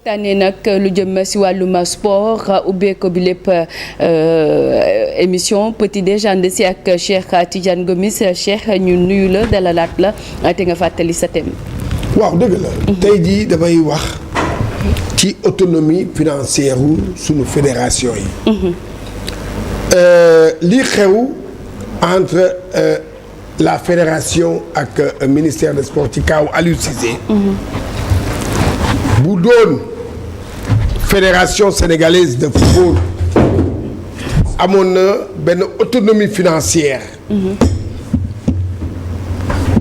waxtaanee nag lu jëm si wàllum sport ubbeeko bi lépp émission petit déjeuner si ak Cheikh Tidiane Gomis Cheikh ñu nuyu la dalalaat la te nga fàttali sa thème. waaw dëgg la. tey jii damay wax ci autonomie financière sunu fédération yi. li xew entre la fédération ak ministère des sports ci kaw Aliou Cissé. bu doon fédération sénégalaise de football amoon na benn autonomie financière.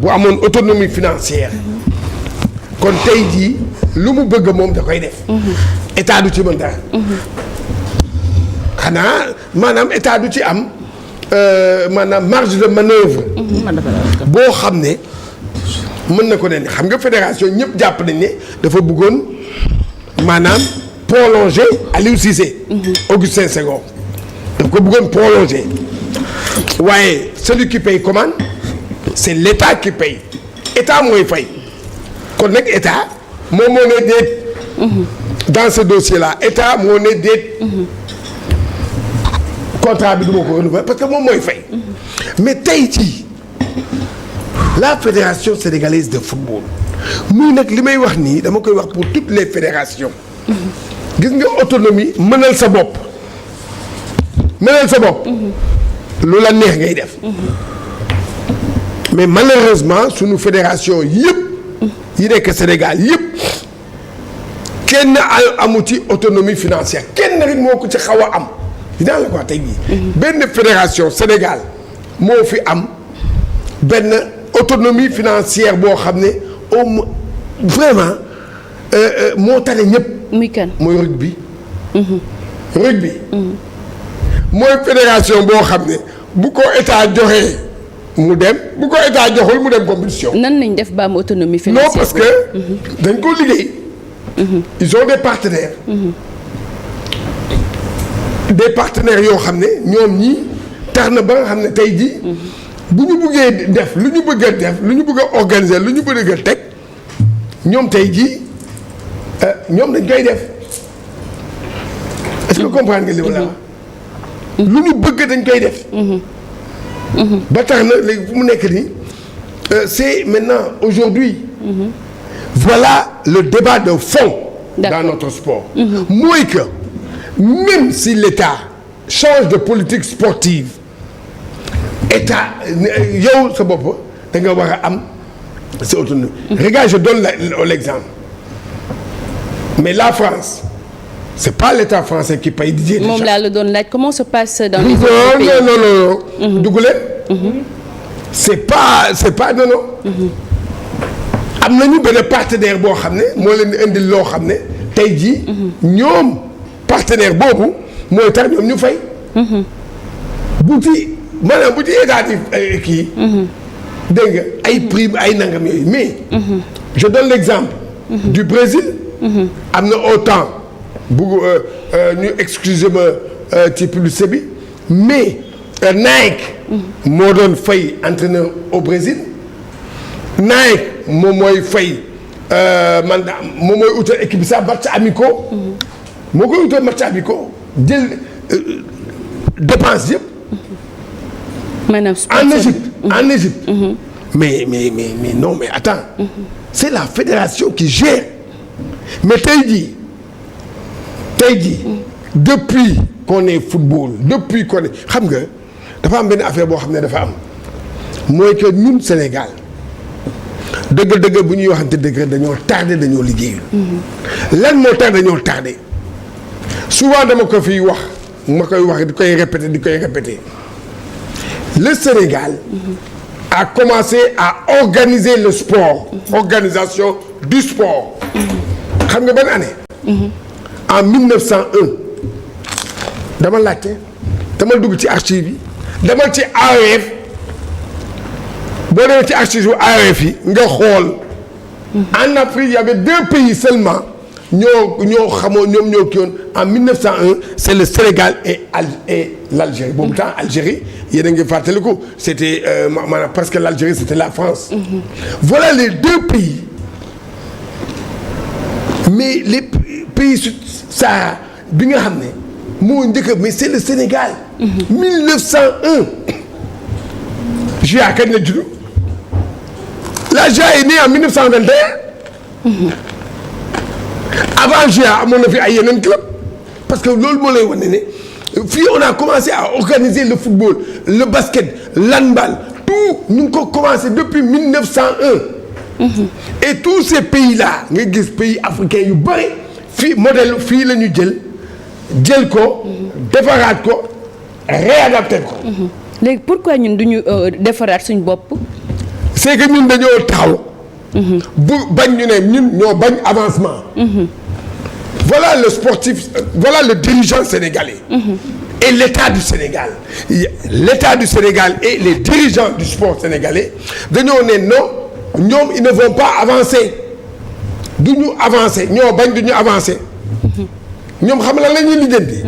bu amoon autonomie financière. kon tey jii lu mu bëgg moom da koy def. état du ci mën dara. xanaa maanaam état du ci am maanaam marge de manœuvre. boo xam ne mën na ko ne xam nga fédération ñëpp jàpp nañ ne dafa bëggoon maanaam prolonger Aliou Cissé. Augustin Senghor daf ko bëggoon prolonger waaye celui qui paye commande c'est l'état qui paye état mooy fay kon nag état moom moo ne déet. dans ce dossier là état moo ne déet. contrat bi du ma ko renouveler parce que moom mooy fay. mais tey jii la fédération sénégalaise de football muy nag li may wax nii dama koy wax pour toutes les fédérations. gis nga autonomie mënal sa bopp. mënal sa bopp. lu la neex ngay def. mais malheureusement sunu fédération yëpp. yi nekk Sénégal yëpp kenn amu ci autonomie financière kenn rek moo ko ci xaw a am. dinaa la ko wax tey jii. benn fédération Sénégal moo fi am benn autonomie financière boo xam ne au vraiment moo tane ñëpp. muy kan mooy rugby. rugby. mooy fédération boo xam ne bu ko état joxee mu dem bu ko état joxul mu dem compétition. nan nañ def ba am autonomie financière. non parce que dañ ko liggéey. ils ont des partenaires. des partenaires yoo xam ne ñoom ñii tax na ba nga xam ne tey jii bu ñu bëggee def lu ñu bëgg a def lu ñu bëgg a organiser lu ñu bëgg a teg ñoom tey jii ñoom dañ koy def est-ce que comprendre nga li ma la wax lu ñu bëgg dañ koy def. ba tax na léegi fu mu nekk nii c'est maintenant aujourd'hui voilà le débat de fond dans notre sport. mooy que même si l'État change de politique sportive État yow sa bopp da nga war a am sa autonomie. Regarde, je donne l'exemple mais la France c'est pas l'État français qui paye. moom laa la doon laaj comment se passe dans les autres pays. non dugg leen. c'est pas non. am nañu benn partenaire boo xam ne moo leen di indil loo xam ne tey jii. ñoom partenaire boobu mooy tax ñoom ñu fay. bu ci maanaam bu ci état di kii. dégg nga ay prime ay nangam yooyu mais. je donne l'exemple. du Brésil. am na autant bu ñu excusez-moi ci publicité bi mais Nike. moo doon fay entraîneur au Brésil. Nike moom mooy fay man moom mooy utal équipe bi sax match amicaux. moo koy utal match amicaux jël dépense yëpp. maanaam en Égypte. mais non mais attends. c'est la fédération qui gère. mais tey jii depuis qu'on est football depuis qu'on est xam nga dafa am benn affaire boo xam ne dafa am mooy que ñun Sénégal dëgg bu ñuy waxante dëgg dañoo tardé dañoo liggéeyul. lan moo tax dañoo tardé souvent dama ko fiy wax ma koy wax di koy répéter le Sénégal a commencé à organiser le sport. organisation du sport. xam nga ban année. en 1901 dama laajte dama dugg ci archive yi dama ci AOF boo demee ci archive yu AOF yi nga xool en Afrique il y avait 2 pays seulement ñoo xamoo ñoom ñoo kii woon en 1901 c'est le Sénégal et l'Algérie boobu temps Algérie yéen a ngi fàttaliku c'était maanaam parce que l'Algérie c'était la France. Voilà les 2 pays mais les pays Sahara bi nga xam ne moo njëkk mais c'est le Sénégal. 1901. JA kañ la judd la JA est née en 1921. Avant JA amoon na fi ay yeneen club parce que loolu moo lay wane ne fii on a commencé à organiser le football le basket l'handball tout ñu ngi ko commencé depuis 1901. Et tous ces pays là nga gis pays africains yu bëri fii modèle fii la ñu jël ko defaraat ko réadapté ko. léegi pourquoi ñun duñu defaraat suñ bopp. c'est que ñun dañoo taxaw. bu bañ ñu ne ñun ñoo bañ avancement. Voilà le sportif, voilà le dirigeant sénégalais. Et l'État du Sénégal. L'État du Sénégal et les dirigeants du sport sénégalais dañoo ne non ñoom ils ne vont pas avancer du ñu avancer ñoo bañ du ñu avancer. ñoom xam lan la ñuy lijjanti.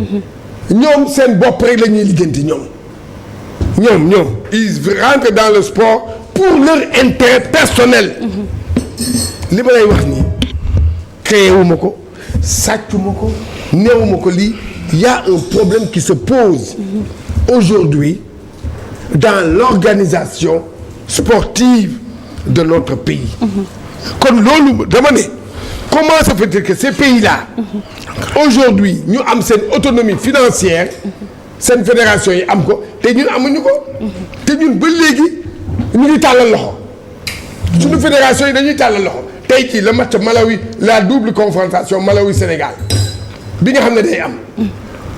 ñoom seen bopp rek la ñuy lijjanti ñoom ils rentrent dans le sport pour leur intérêt personnel. li ma lay wax nii créé wu ma ko sàccuma ko néewuma ko lii y a un problème qui se pose aujourd'hui dans l'organisation sportive de notre pays. kon loolu dama ne comment se fait-il que ces pays-là aujourd'hui ñu am seen autonomie financière seen fédération yi am ko te ñun amuñu ko te ñun ba léegi ñu ngi tàllal loxo suñu fédération yi dañuy tàllal loxo tey jii le match Malawi la double confrontation Malawi Sénégal bi nga xam ne day am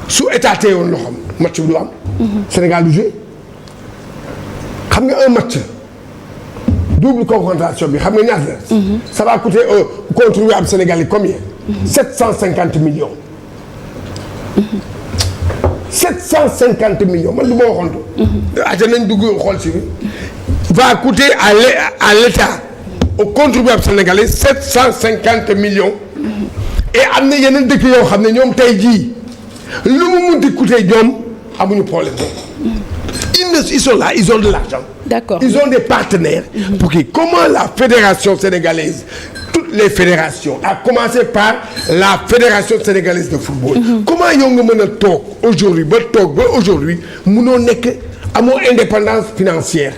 su état teewoon loxoom match bi du am. Sénégal du joué xam nga un match double confrontation bi xam nga ñaata la. ça va coûter au contribuable sénégalais combien. 750 millions. 750 millions man du ma waxoon. ate nañ dugg xool si bi va coûter à l'État au contribuable sénégalais 750 millions. et am na yeneen dëkk yoo xam ne ñoom tey jii lu mu munti coûter ñoom amuñu problème. ils sont là ils ont de l'argent. D'accord. Ils ont des partenaires. Pour que comment la fédération sénégalaise, toutes les fédérations, à commencer par la fédération sénégalaise de football. Comment yow nga mën a toog aujourd'hui ba aujourd'hui munoo nekk amoo indépendance financière.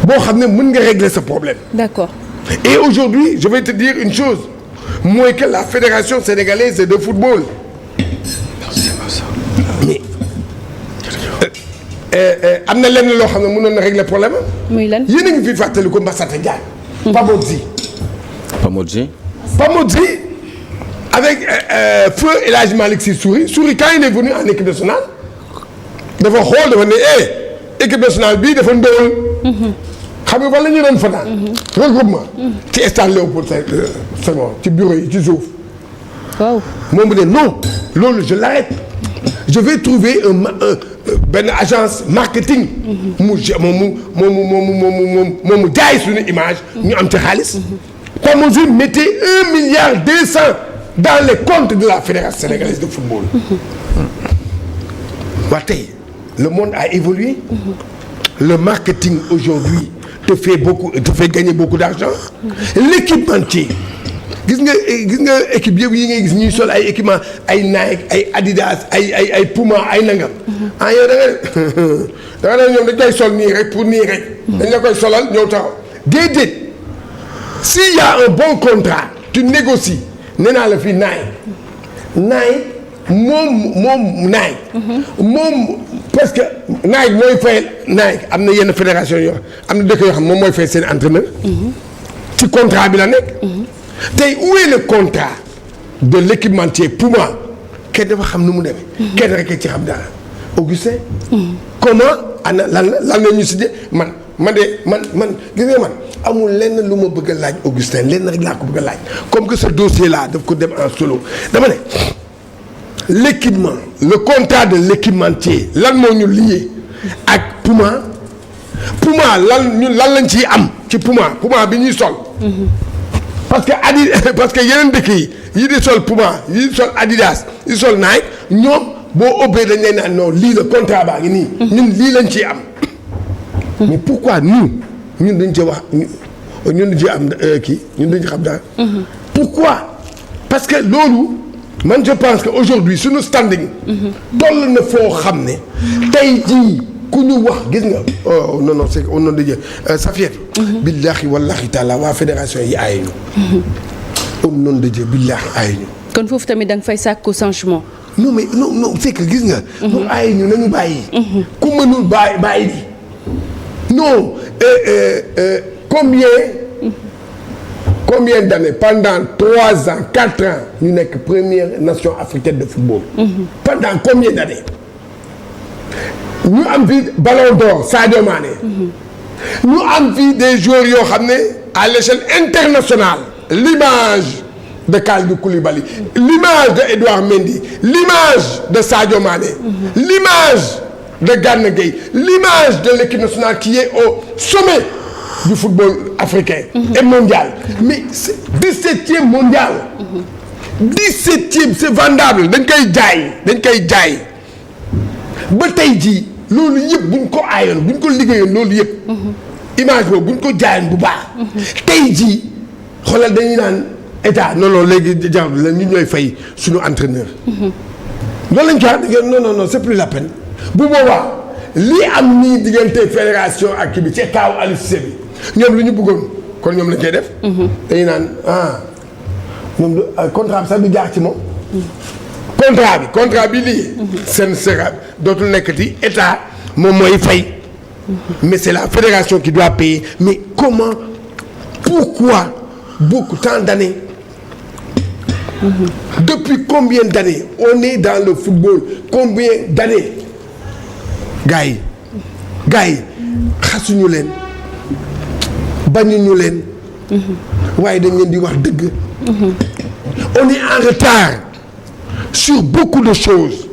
boo xam ne mën nga régler ce problème. D'accord. Et aujourd'hui je vais te dire une chose mooy que la fédération sénégalaise de football. mais am na lenn loo xam ne mënoon na régler problème am. muy lan yéen a ngi fi fàttali ko Massata Diagne. Pamodzi avec feu El Hadj Malick Sy Souris quand il est venu en équipe nationale dafa xool dafa ne équipe nationale bii dafa ndóol. xam nga wala ñu doon fanaan. regroupement. ci stade Léopold Senghor ci bureau yi ci suuf. waaw moom mu ne non loolu je l'arrête. je vais trouver benn agence marketing. mu jaay suñu image. ñu am ci xaalis. Pamodzi mettait 1,2 milliard dans les comptes de la fédération sénégalaise de football. waa tey le monde a évolué. le marketing aujourd'hui te fait gagner beaucoup d'argent. l'équipementier gis nga équipe yëpp yi ngay gis ñuy sol ay équipement ay Nike ay Adidas ay Puma ay nangam. ah yow da nga ñoom dañ koy sol nii rek pour nii rek. dañ la koy solal ñëw taxaw déedéet s'il y a un bon contrat tu négocies nee naa la fii Nike moom parce que Nike mooy fay Nike am na yenn fédération yoo am na dëkk yoo xam moom mooy fay seen entraîneur. ci contrat bi la nekk. tey où est le contrat de l'équipementier Puma kenn dafa xam nu mu demee. kenn rek ci xam dara Augustin. comment ana lan la ñu si man gis nga man amul lenn lu ma bëgg a laaj Augustin lenn rek laa ko bëgg a laaj comme que ce dossier là daf ko dem en solo dama ne l'équipement le contrat de l'équipementier lan moo ñu lié ak Puma lan lañ ciy am ci Puma bi ñuy sol. parce que yeneen dëkk yi di sol Puma yi di sol Adidas yi di sol Nike ñoom boo ëppee dañ lay naan non lii la contrat baa ngi nii. ñun lii lañ ciy am. mais pourquoi ñun dañ ci wax ñun dañ ci am kii ñun dañ ci xam dara. pourquoi parce que loolu man je pense que aujourd'hui suñu standing. toll na foo xam ne. tey jii ku ñu wax gis nga oh non c'est au nom de Dieu Safiatou. billahi wallahi taala waa fédération yi aaye ñu. au nom de Dieu billahi aaye ñu. kon foofu tamit da nga fay sàkku changement. non mais non c'est que gis nga. mu aaye ñu nañu bàyyi. ku mënul bàyyi di. non combien d'années pendant 3 ans 4 ans ñu nekk première nation africaine de football. pendant combien d'années ñu am fi ballon d'or Sadio Mané. ñu am fi des joueurs yoo xam ne à l'échelle internationale l'image de Kalidou Koulibaly l'image de Edouard Mendy l'image de Sadio Mané l'image de Gana Gueye l'image de l'équipe nationale qui est au sommet du football africain et mondial mais c'est 17e mondial 17e c'est vendable dañ koy jaay ba tey jii loolu yëpp buñ ko aayoon buñ ko liggéeyoon loolu yëpp image boobu buñ ko jaayoon bu baax tey jii xoolal dañuy naan état non léegi jar la ñu ñooy fay suñu entraîneur loolu lañ ko wax non c'est plus la peine bu boobaa lii am nii diggante fédération ak kii bi ci kaaw Aliou Cissé bi ñoom lu ñu bëggoon kon ñoom lañ koy def dañuy naan ñoom contrat bi sax du jaar ci moom contrat bi lii seen sera dootul nekkati état moom mooy fay mais c'est la fédération qui doit payer mais comment pourquoi tant d'années depuis combien d'années on est dans le football combien d'années gars yi xasuñu leen bañuñu leen waaye dañ leen di wax dëgg on est en retard sur beaucoup de choses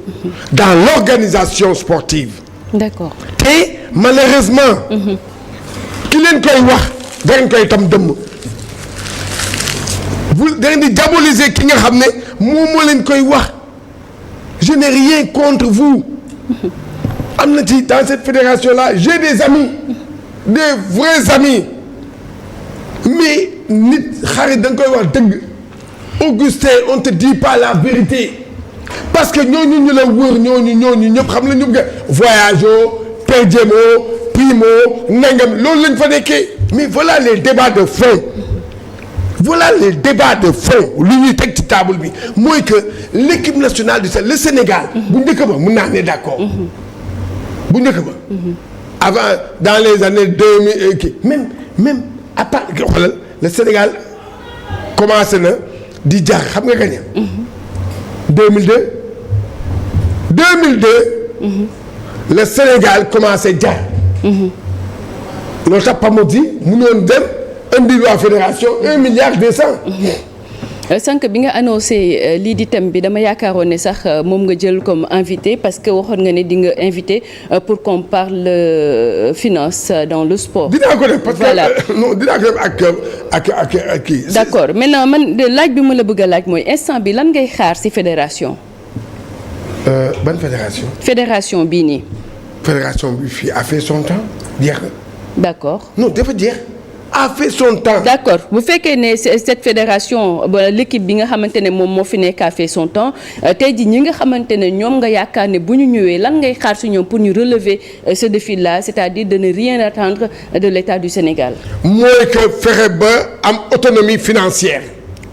dans l'organisation sportive. D'accord. Et malheureusement ki leen koy wax da ngeen koy tam dëmm vous da ngeen di diaboliser ki nga xam ne moom moo leen koy wax je n'ai rien contre vous am na ci dans cette fédération là j'ai des amis des vrais amis mais nit xarit da nga koy wax dëgg Augustin on te dit pas la vérité parce que ñooñu ñu la wër ñooñu ñëpp xam la ñu bëgg voyageo Pedjemo Primo nangam loolu lañ fa nekkee mais voilà les débats de fond lu ñuy teg ci table bi mooy que l'équipe nationale du Sénégal le Sénégal bu njëkk ba mën naa ne d'accord bu njëkk ba avant dans les années 2000 kii même à part xoolal le Sénégal commencé na di jaar xam nga gañe 2002 le Sénégal commencé jaar loolu tax Pamodi mënoon dem indi waa fédération 1,2 milliard. sànq bi nga annoncé lii di thème bi dama yaakaaroon ne sax moom nga jël comme invité parce que waxoon nga ne di nga invité pour qu'on parle finance dans le sport. dinaa ko def parce que non dinaa ko def ak kii. d'accord maintenant man laaj bi ma la bëgg a laaj mooy instant bi lan ngay xaar ci fédération. ban fédération. fédération bii nii. fédération bi fii a fait son temps jeex na. d'accord non dafa jeex. a fait son temps. d'accord bu fekkee ne cette fédération l'équipe bi nga xamante ne moom moo fi nekk a fait son temps tey jii ñi nga xamante ne ñoom nga yaakaar ne bu ñu ñëwee lan ngay xaar ci ñoom pour ñu relever ce défi là c'est-à-dire de ne rien attendre de l'État du Sénégal. mooy que fexe ba am autonomie financière.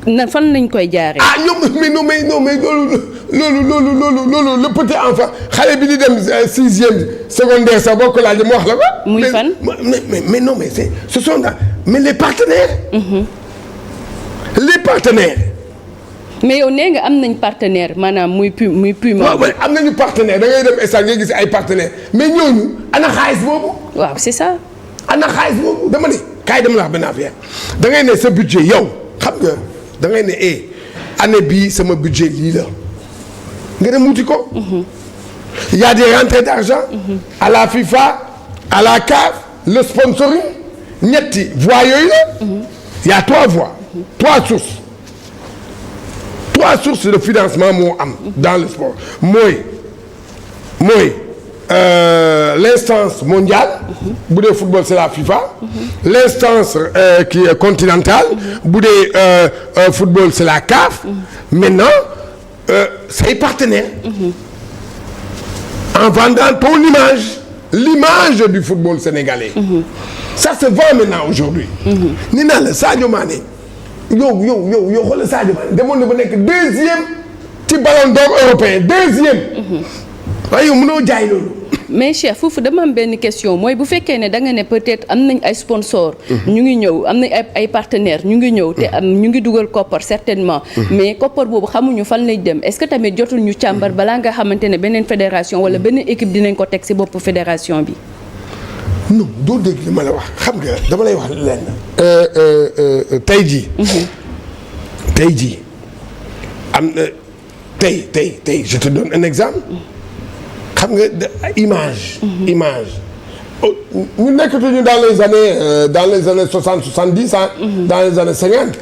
na fan lañ koy jaaree. ñoom mais loolu le petit enfant xale bi di dem 6e secondaire sax boo ko laajee mu wax la ko. muy fan mais non mais ce sont mais les partenaires. les partenaires. mais yow nee nga am nañ partenaire maanaam muy Puma. waaw am nañu partenaire da ngay dem stade ngay gis ay partenaires mais ñooñu ana xaalis boobu. waaw c'est ça. ana xaalis boobu dama ne kaay dama la wax benn affaire da ngay ne sa budget yow xam nga da ngay ne année bii sama budget lii la nga dem wuti ko. il y a des rentrées d'argent. à la FIFA à la CAF le sponsoring ñetti voies yooyu la. il y a 3 voies. 3 sources de financement moo am dans le sport mooy l'instance mondiale. bu dee football c'est la FIFA. l'instance qui est continentale. bu dee football c'est la CAF. maintenant say partenaires. en vendant ton image. l'image du football sénégalais. ça se vend maintenant aujourd'hui. ni naa la Sadio Mané yow xoolal Sadio Mané demoon na ba nekk deuxième ci ballon d'or européen deuxième. waaye yow mënoo jaay loolu. mais Cheikh foofu dama am benn question mooy bu fekkee ne da nga ne peut-être am nañ ay sponsors. ñu ngi ñëw am nañ ay partenaires ñu ngi ñëw te am ñu ngi dugal koppar certainement. mais koppar boobu xamuñu fan lay dem est-ce que tamit jotul ñu càmbar balaa nga xamante ne beneen fédération wala beneen équipe dinañ ko teg ci bopp fédération bi. non doo dégg li ma la wax xam nga dama lay wax lenn. tey jii am na tey je te donne un exemple. xam nga image. ñu nekkatuñu dans les années 60 70 ah. dans les années 50.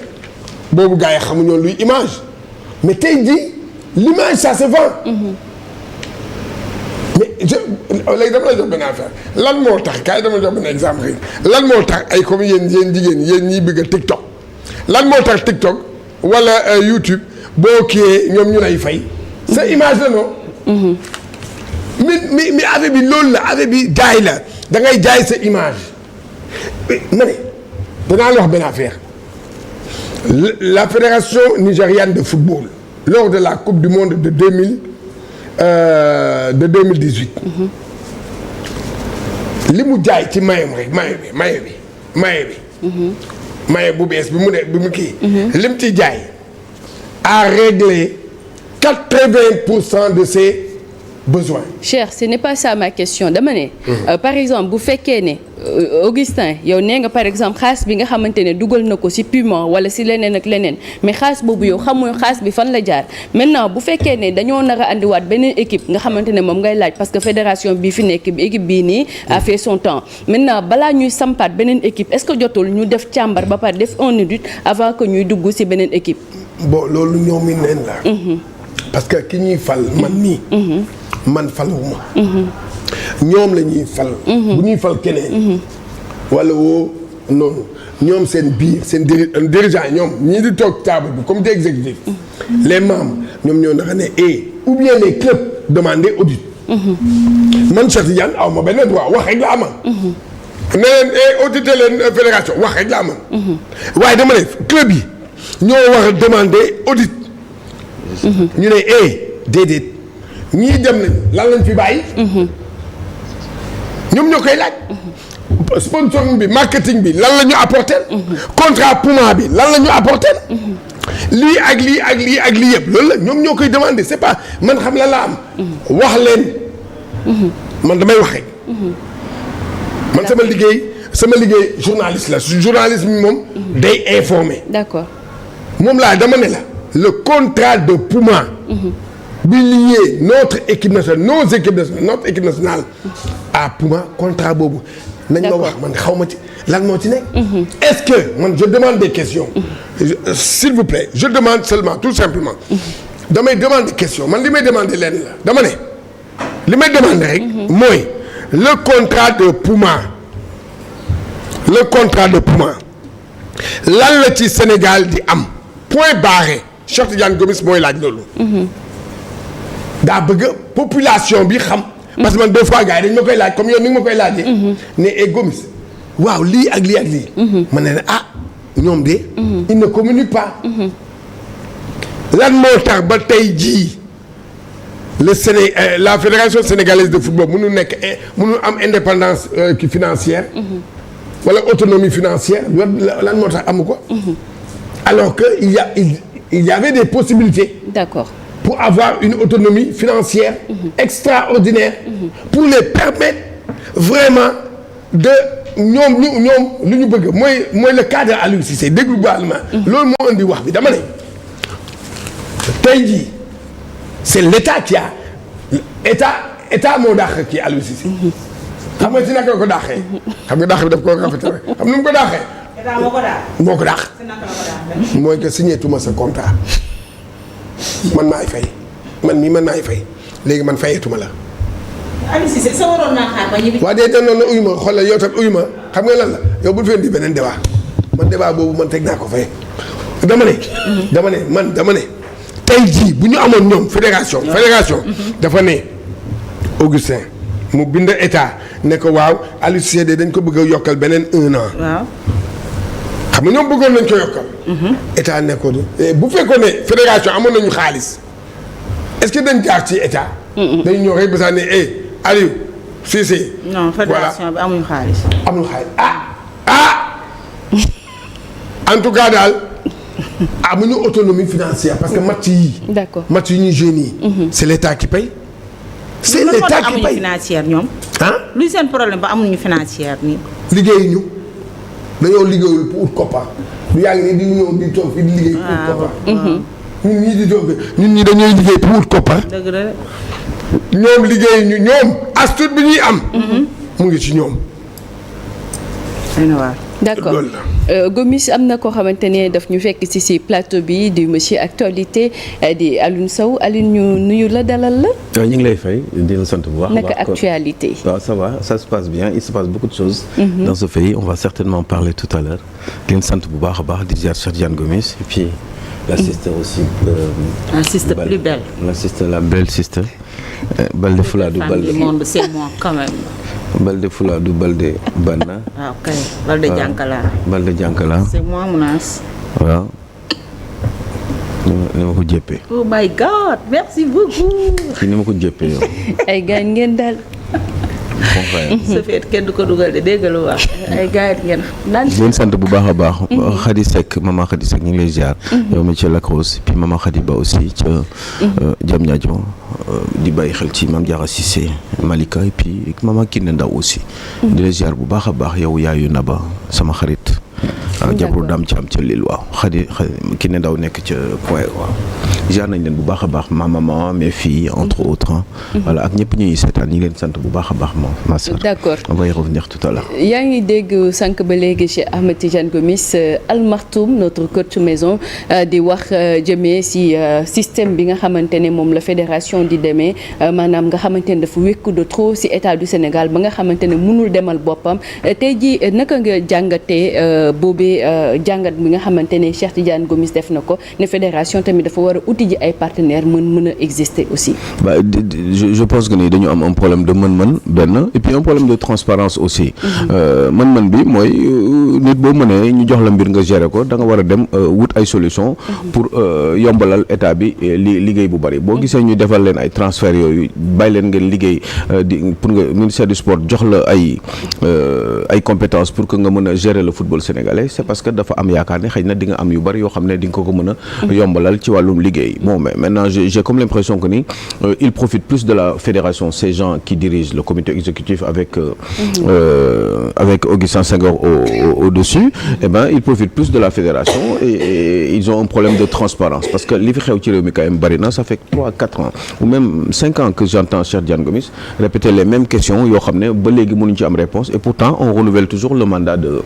boobu gars yi xamuñu luy image. mais tey jii l'image ça se vend. mais léegi dama lay jox benn affaire lan moo tax kaay dama jox benn exemple rek lan moo tax ay comme yéen jigéen yéen ñiy bëgg a TikTok lan moo tax TikTok wala YouTube boo kiiyee ñoom ñu lay fay. sa image la non. mi affaire bi loolu la affaire bi jaay la da ngay jaay sa image ma ne danaa la wax benn affaire la fédération nigériane de football lors de la coupe du monde de 2018 li mu jaay ci maillot rek maillot bu bees bi mu kii li mu ci jaay a réglé 80% de ses besoin. Cheikh ce n'est pas ça ma question dama ne. par exemple bu fekkee ne Augustin yow nee nga par exemple xaalis bi nga xamante ne dugal na ko ci piment wala ci leneen ak leneen mais xaalis boobu yow xamoo xaalis bi fan la jaar maintenant bu fekkee ne dañoo nar a andiwaat beneen équipe nga xamante ne moom ngay laaj parce que fédération bii fi nekk équipe bii nii a fait son temps maintenant balaa ñuy sampaat beneen équipe est-ce que jotul ñu def càmbar ba pare def un audit avant que ñuy dugg ci beneen équipe. bon loolu ñoom it neen la. parce que ki ñuy fal man nii. man faluma ñoom la ñuy fal. bu ñuy fal keneen. wala woo noonu ñoom seen biir seen dirigeant ñoom ñii di toog table bi comité exécutif. les membres ñoom ñoo naka ne ou bien les clubs demander audit. man Cheikh Tidiane aw ma benn droit wax rek la amal. ne leen auditer leen fédération wax rek la amal. waaye dama ne club yi ñoo war a demander audit. ñu ne déedéet. ñii dem nañ lan lañ fi bàyyi. ñoom ñoo koy laaj. sponsoring bi marketing bi lan la ñu apporté. contrat Puma bi lan la ñu apporté. lii ak lii yëpp loolu la ñoom ñoo koy demandé c'est pas man xam la am. wax leen. man damay wax rek. man sama liggéey journaliste la journaliste bi moom. day informer. d'accord. moom laa dama ne la le contrat de Puma. bi lié notre équipe nationale à Puma contrat boobu nañ ma wax man xaw ma ci lan moo ci nekk. est-ce que man je demande des questions. s'il vous plaît je demande seulement tout simplement. damay demander des questions man li may demander leen la dama ne li may demander rek. mooy le contrat de Puma lan la ci Sénégal di am point barré Cheikh Tidiane Gomis mooy laaj loolu. daa bëgg population bi xam. parce que man deux fois gars yi dañ ma koy laaj comme yow ni nga ma koy laajee. ne Gomis waaw lii ak lii. ma ne ñoom de. ils ne communiquent pas. lan moo tax ba tey jii la fédération sénégalaise de football mënu am indépendance financière. wala autonomie financière lan moo tax amu ko. alors que il y avait des possibilités. D'accord. Pour avoir une autonomie financière extraordinaire, pour les permettre vraiment de ñoom lu ñu bëgg mooy le cadre Aliou Cissé déglu baal ma loolu moo indi wax bi dama ne tey jii c'est l'état qui a état moo dàq kii Aliou Cissé xam nga ci naka la ko dàqee xam nga dàq bi daf ko rafetlu xam nu mu ko dàqee. état moo ko dàq. mooy que signé tuma sa contrat. man maay fay léegi man fayetuma la Aliou Cissé sa waroon naa xaar ba ñibbi. waa dee noonu la uyu ma xoolal yow tam uyu ma xam nga lan la yow bul feen di beneen débat man débat boobu man teg naa ko fay dama ne tey jii bu ñu amoon ñoom fédération dafa ne Augustin mu bind état ne ko waaw Aliou Cissé dañ ko bëgg a yokkal beneen 1 an. waaw. xam nga ñoom bëggoon nañ ko yokkal. état ne ko bu fekkoon ne fédération amoon nañu xaalis est-ce que dañ jaar ci état. dañu ñëw rek ba sax ne Aliou Cissé. non fédération bi amuñu xaalis. amul xaalis en tout cas daal amuñu autonomie financière parce que match yi. d'accord match yi ñuy joué nii. c'est l'état qui paye. c'est l'état qui amuñu paye financière ñoom. luy seen problème ba amuñu financière nii. liggéeyuñu dañoo liggéeyul pour ut koppar du yaa ngi nii di ñëw di toog fii di liggéey pour ut koppar. ñun ñii di toog ñun ñii dañooy liggéey pour ut koppar. dëgg la. ñoom liggéeyuñu ñoom astut bi ñuy am. mu ngi ci ñoom. d'accord Gomis am na koo xamante ne daf ñu fekk ci plateau bi di monsieur actualité di Alioune Sow Alioune ñu nuyu la dalal la. ñu ngi lay fay di la sant bu baax. naka actualité. waaw ça va ça se passe bien il se passe beaucoup de choses. dans ce pays on va certainement parler tout à l'heure di leen sant bu baax a baax di ziar Cheikh Tidiane Gomis et puis la sister aussi. la sister plus belle. la sister la belle sister. Balde Fuladu Balde. du monde c'est moi quand même. Balde Fuladu Balde Banna. waaw kay Balde Jankala. Balde Jankala. c'est moi Mounas. waaw. ni ma ko jéppee. oh my God merci beaucoup. ci ni ma ko jéppee yow. ay gaañ ngeen daal. sa feet kenn du ko dugal de dégg lu wax ay gaañ ngeen daan. di leen sant bu baax a baax. Khady Seck maman Khady Seck ñu ngi lay ziar. yow mi ci Lacrosse puis maman Khady Ba aussi ca Diamniadio di bàyyi xel ci Mame Diarra Cissé Malika et puis maman Kiné Ndaw aussi. di la ziar bu baax a baax yow yaayu Naba sama xarit. waaw jabru daam ci am ca Lille waaw Khady Kiné Ndaw nekk ca Point waaw. ziar nañ leen bu baax a baax ma maman mes filles entre autres. voilà ak ñëpp ñuy seetaan ñi leen sant bu baax a baax ma sœur. d'accord on va y revenir tout à l'heure. yaa ngi dégg sànq ba léegi Cheikh Ahmed Tidiane Gomis Al Maktoum notre coach maison di wax jëmee ci système bi nga xamante ne moom la fédération di demee maanaam nga xamante ne dafa wékku de trop ci état du Sénégal ba nga xamante ne mënul demal boppam tey jii naka nga jàngatee boobee jàngat bi nga xamante ne Cheikh Tidiane Gomis def na ko ne fédération tamit dafa war a uti ji ay partenaires mën a exister aussi. bah je pense que ni dañu am un problème de mën-mën benn et puis un problème de transparence aussi. mën-mën bi mooy nit boo mënee ñu jox la mbir nga gérer ko da nga war a dem wut ay solution pour yombalal état bi liggéey bu bari boo gisee ñu defal leen ay transferts yooyu bàyyi leen ngeen liggéey pour nga ministère du sport jox la ay compétences pour que nga mën a gérer le football sénégalais c'est parce que dafa am yaakaar ne xëy na di nga am yu bari yoo xam ne di nga ko mën a yombalal ci wàllum liggéey bon mais maintenant j'ai comme l'impression que ni ils profitent plus de la fédération ces gens qui dirigent le comité exécutif avec Augustin Senghor au-dessus eh ben ils profitent plus de la fédération et ils ont un problème de transparence parce que li fi xew ci réew mi quand même bari na ça fait 3-4 ans ou même 5 ans que j'entends Cheikh Tidiane Gomis répéter les mêmes questions yoo xam ne ba léegi mënuñu ci am réponse et pourtant on renouvelle toujours le mandat de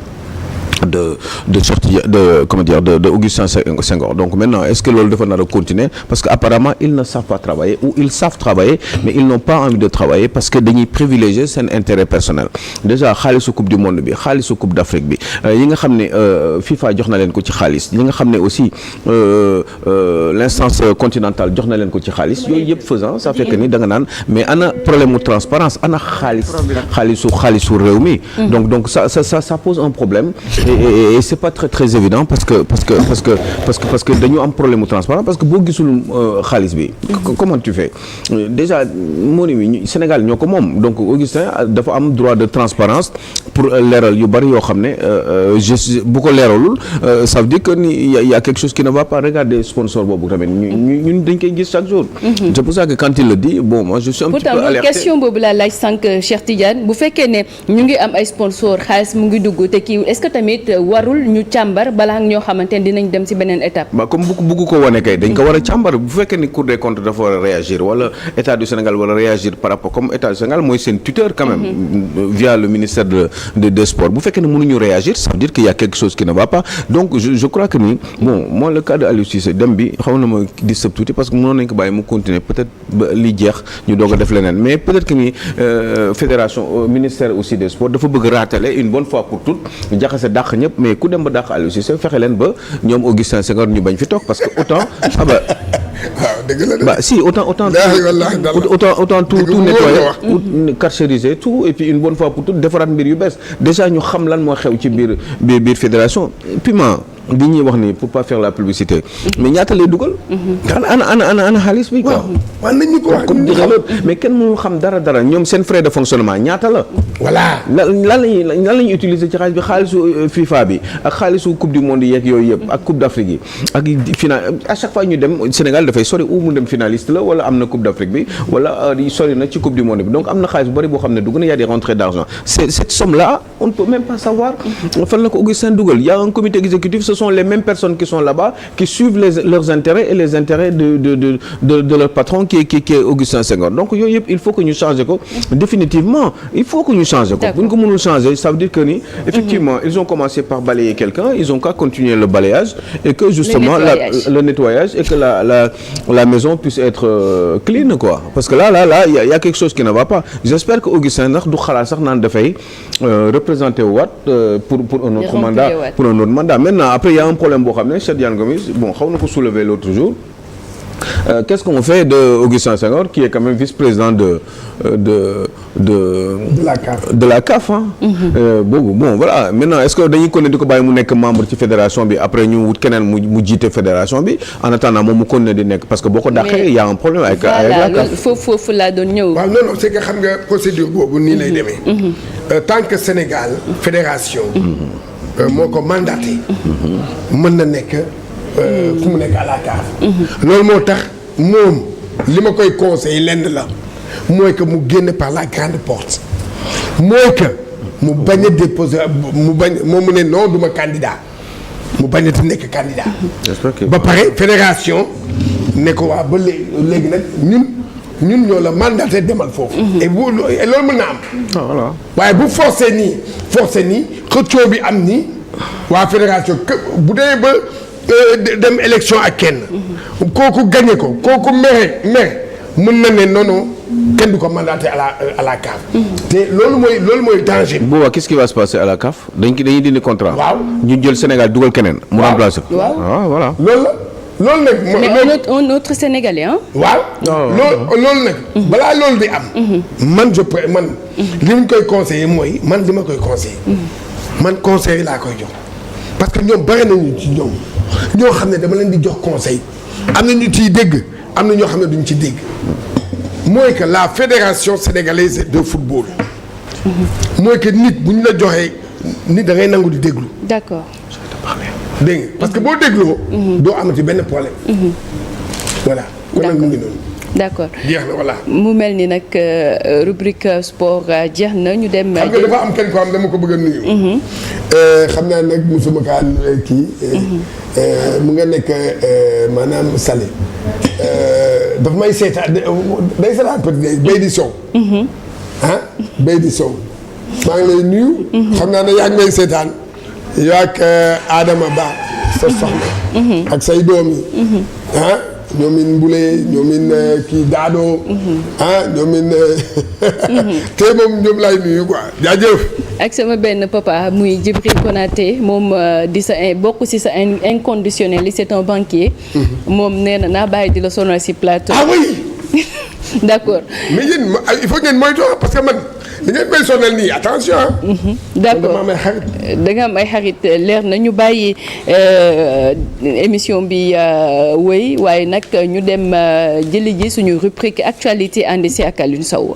Augustin Senghor donc maintenant est-ce que loolu dafa nar a continuer parce que apparemment ils ne savent pas travailler ou ils savent travailler mais ils n'ont pas envie de travailler parce que dañuy privilégier seen intérêt personnel déjà xaalisu coupe du monde bi xaalisu coupe d'Afrique bi yi nga xam ne FIFA jox na leen ko ci xaalis yi nga xam ne aussi l'instance continentale jox na leen ko ci xaalis yooyu yëpp faisant ça fait que ni da nga naan mais ana problème mu transparence ana xaalisu réew mi donc ça pose un problème et c'est pas très évident parce que dañu am problème mu transparent parce que boo gisul xaalis bi comment tu fais déjà moo ni Sénégal ñoo ko moom donc Augustin dafa am droit de transparence pour leeral yu bari yoo xam ne bu ko leeralul ça veut dire que ni y a quelque chose qui ne va pas regarder sponsor boobu tamit ñun dañ koy gis chaque jour c'est pour ça que quand il le dit bon moi je suis un petit peu alerté. Pourtant question boobu laa laaj sànq Cheikh Tidiane bu fekkee ne ñu ngi am ay sponsor xaalis mu ngi dugg te kii est-ce que tamit it warul ñu càmbar balaa ñoo xamante ne dinañ dem ci beneen étape. ba comme bugg ko wane kay dañ ko war a càmbar bu fekkee ni Cour des comptes dafa war a réagir wala état du Sénégal war a réagir par rapport comme état du Sénégal mooy seen tuteur quand même via le ministère de sport bu fekkee ne mënuñu réagir ça veut dire qu'il y a quelque chose qui ne va pas donc je crois que ni bon moi le cas de Aliou Cissé dem bi xaw na ma disturb tuuti parce que mënoon nañ ko bàyyi mu continuer peut-être ba li jeex ñu doog a def leneen mais peut-être que ni fédération ministère aussi des sports dafa bëgg raatale une bonne fois pour toutes jaxase dàq ñëpp mais ku dem ba dàq Aliou Cissé fexe leen ba ñoom Augustin Senghor ñu bañ fi toog parce que autant waaw dëgg la de. bah si autant tout nettoyer carcériser tout et puis une bonne fois pour toutes defaraat mbir yu bees déjà ñu xam lan moo xew ci biir fédération piment bi ñuy wax ni pour pas faire la publicité mais ñaata lay dugal. ana xaalis bi quoi. waaw nañ ñu ko wax mais kenn mënul xam dara ñoom seen frais de fonctionnement ñaata la. voilà lan lañuy utiliser ci xaalis bi xaalisu FIFA bi ak xaalisu coupe du monde yeeg yooyu yëpp ak coupe d'Afrique yi ak final à chaque fois ñu dem Sénégal dafay sori ou mu dem finaliste la wala am na coupe d'Afrique bi wala sori na ci coupe du monde bi donc am na xaalis bu bari boo xam ne dugg na y a des rentrées d'argent cette somme là on ne peut même pas savoir fan la ko Augustin dugal y a un comité exécutif ce sont les mêmes personnes qui sont là-bas qui suivent leurs intérêts et les intérêts de leur patron qui est Augustin Senghor donc yooyu yëpp il faut que ñu changer ko définitivement il faut que ñu changer ko bu ñu ko mënul changer ça veut dire que ni effectivement ils ont commencé par balayer quelqu'un ils ont qu'à continuer le balayage et que justement le nettoyage et que la maison puisse être clean quoi parce que là il y a quelque chose qui ne va pas j'espère que Augustin ndax du xalaat sax naan dafay représenter waat pour un autre mandat maintenant après il y a un problème boo xam ne Cheikh Diane Gomis bon xaw na ko soulever l'autre jour qu'est-ce qu'on fait de Augustin Senghor qui est quand même vice-président de la CAF hein boobu bon voilà maintenant est-ce que dañuy continuer di ko bàyyi mu nekk membre ci fédération bi après ñu wut keneen mu jiite fédération bi en attendant moom mu continuer di nekk parce que boo ko dàqee y a un problème avec la CAF foofu laa doon ñëw waaw non c'est que xam nga procédure boobu nii lay demee tant que Sénégal fédération moo ko mandaté mën na nekk fu mu nekk à la CAF loolu moo tax moom li ma koy conseiller lenn la mooy que mu génn par la grande porte mooy que mu bañ a déposer moom mu ne non duma candidat mu bañ a nekk candidat ba pare fédération ne ko waa ba léegi nag ñun ñoo la mandaté demal foofu et loolu mën na am voilà waaye bu forcé nii xëccoo bi am nii waa fédération bu dee ba dem élection ak kenn kooku gagné ko kooku mere mën na ne non kenn du ko mandaté à la CAF te loolu mooy danger bi. boobaa qu'est-ce qui va se passer à la CAF dañuy dindi contrat. waaw ñu jël Sénégal dugal keneen. mu remplacer ko waaw voilà. loolu nag. mais un autre Sénégalais hein. waaw loolu nag. balaa loolu di am. man li ñu koy conseiller mooy man li ma koy conseiller. man conseil laa koy jox parce que ñoom bari nañu ci ñoom ñoo xam ne dama leen di jox conseil am na ñu ciy dégg am na ñoo xam ne duñ ci dégg mooy que la fédération sénégalaise de football. mooy que nit bu ñu la joxee nit da ngay nangu di déglu. d'accord. dégg nga parce que boo dégloo. doo amati benn problème. voilà kon nag mu ngi noonu. d'accord jeex na voilà. mu mel ni nag rubrique sport jeex na ñu dem. xam nga dafa am kenn ko am dama ko bëgg a nuyu. xam naa nag musuma kaa kii. mu nga nekk maanaam Salé. dafa may seetaan day seetaan peut-être bay di sow. ah bay di sow. maa ngi lay nuyu. xam naa ne yaa ngi may seetaan. yow ak Adama Ba sa soxna. ak say doom yi. ah. ñoomin Mbule ñoomin kii Daado. ñoomin te moom ñoom laay nuyu quoi jaajëf. ak sama benn papa muy Djibril Konaté moom di sa bokk ci sa inconditionnel li c'est un banquier. moom nee na naa bàyyi di la sonal ci plateau. ah oui. d'accord. mais yéen il faut ngeen moytu parce que man li ngeen may sonal nii attention. d'accord da nga am ay xarit leer na ñu bàyyi émission bi wëy waaye nag ñu dem jëli ji suñu rubrique actualité ànd ci ak Alioune Sow.